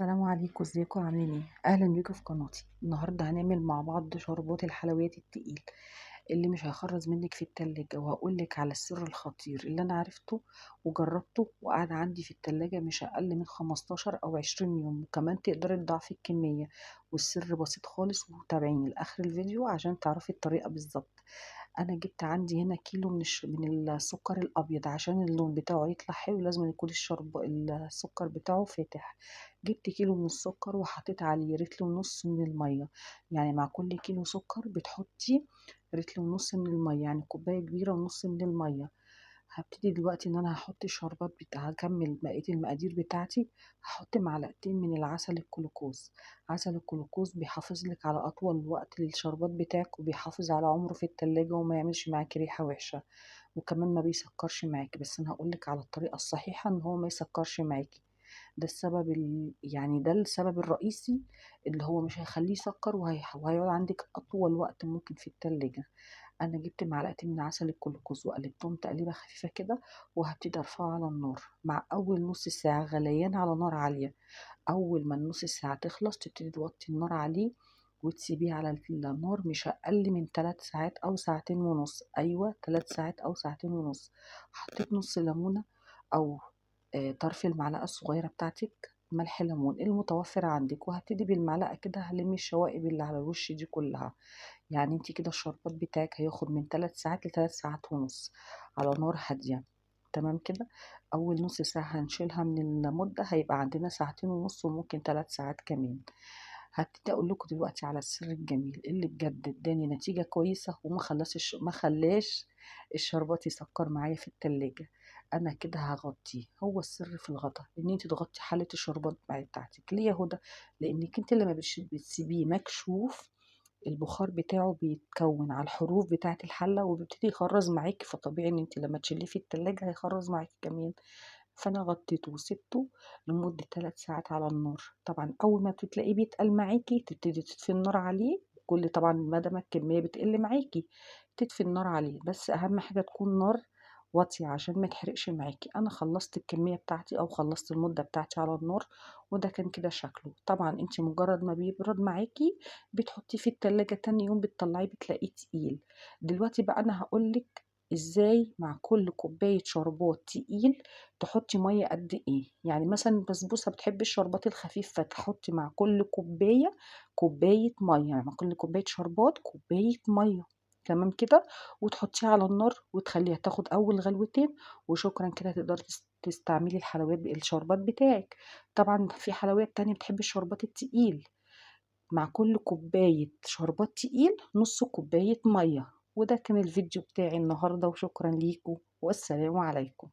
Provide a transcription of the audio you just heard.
السلام عليكم، ازيكم عاملين ايه؟ اهلا بيكم في قناتي. النهارده هنعمل مع بعض شربات الحلويات التقيل اللي مش هيخرز منك في التلاجة، وهقولك على السر الخطير اللي انا عرفته وجربته وقعد عندي في التلاجة مش اقل من 15 او 20 يوم، وكمان تقدري تضاعفي الكمية. والسر بسيط خالص، وتابعيني لاخر الفيديو عشان تعرفي الطريقة بالظبط. انا جبت عندي هنا كيلو من السكر الابيض، عشان اللون بتاعه يطلع حلو لازم يكون السكر بتاعه فاتح. جبت كيلو من السكر وحطيت عليه رتل ونص من الميه. يعني مع كل كيلو سكر بتحطي رتل ونص من الميه، يعني كوبايه كبيره ونص من الميه. هبتدي دلوقتي ان انا هحط الشربات هكمل بقيه المقادير بتاعتي. هحط معلقتين من العسل الكلوكوز. عسل الكلوكوز بيحافظ لك على اطول وقت للشربات بتاعك، وبيحافظ على عمره في التلاجة وما يعملش معاكي ريحه وحشه. وكمان ما بيسكرش معاكي، بس انا هقولك على الطريقه الصحيحه ان هو ما يسكرش معاكي. يعني ده السبب الرئيسي اللي هو مش هيخليه يسكر، وهيقعد عندك أطول وقت ممكن في التلاجة. أنا جبت معلقتين من عسل الكلوكوز وقلبتهم تقليبة خفيفة كده، وهبتدي أرفعه على النار مع أول نص ساعة غليان على نار عالية. أول ما النص ساعة تخلص تبتدي توطي النار عليه، وتسيبيه على النار مش أقل من 3 ساعات أو ساعتين ونص. أيوة، 3 ساعات أو ساعتين ونص. حطيت نص ليمونة أو طرف المعلقة الصغيرة بتاعتك ملح ليمون المتوفر عندك، وهبتدي بالمعلقة كده هلم الشوائب اللي على الوش دي كلها. يعني انت كده الشربات بتاعك هياخد من 3 ساعات ل3 ساعات ونص على نار هادية. تمام كده. أول نص ساعة هنشيلها من المدة، هيبقى عندنا ساعتين ونص وممكن 3 ساعات كمان. هبتدي أقول لكم دلوقتي على السر الجميل اللي بجد اداني نتيجة كويسة، ما خلاش الشربات يسكر معايا في التلاجة. انا كده هغطيه. هو السر في الغطا ان انت تغطي حله الشربات بتاعتك. ليه يا هدى؟ لانك انت لما بتسيبيه مكشوف، البخار بتاعه بيتكون على الحروف بتاعه الحله وبيبتدي يخرز معاكي، فطبيعي ان انت لما تشيليه في التلاجة هيخرز معاكي كمان. فانا غطيته وسبته لمده 3 ساعات على النار. طبعا اول ما بتلاقيه بيتقل معاكي تبتدي تطفي النار عليه. كل طبعا مدى ما الكميه بتقل معاكي تطفي النار عليه، بس اهم حاجه تكون نار واطية عشان ما يتحرقش معاكي. انا خلصت الكمية بتاعتي او خلصت المدة بتاعتي على النار، وده كان كده شكله. طبعا انت مجرد ما بيبرد معاكي بتحطيه في التلاجة، تاني يوم بتطلعيه بتلاقيه تقيل. دلوقتي بقى انا هقولك ازاي مع كل كوباية شربات تقيل تحطي مية قد ايه. يعني مثلا البسبوسة بتحب الشربات الخفيف، فتحطي مع كل كوباية كوباية مية. يعني مع كل كوباية شربات كوباية مية. تمام كده. وتحطيها على النار وتخليها تاخد اول غلوتين، وشكرا كده تقدري تستعملي الشربات بتاعك. طبعا في حلويات تانية بتحب الشربات التقيل. مع كل كوباية شربات تقيل نص كوباية مية. وده كان الفيديو بتاعي النهاردة، وشكرا ليكم والسلام عليكم.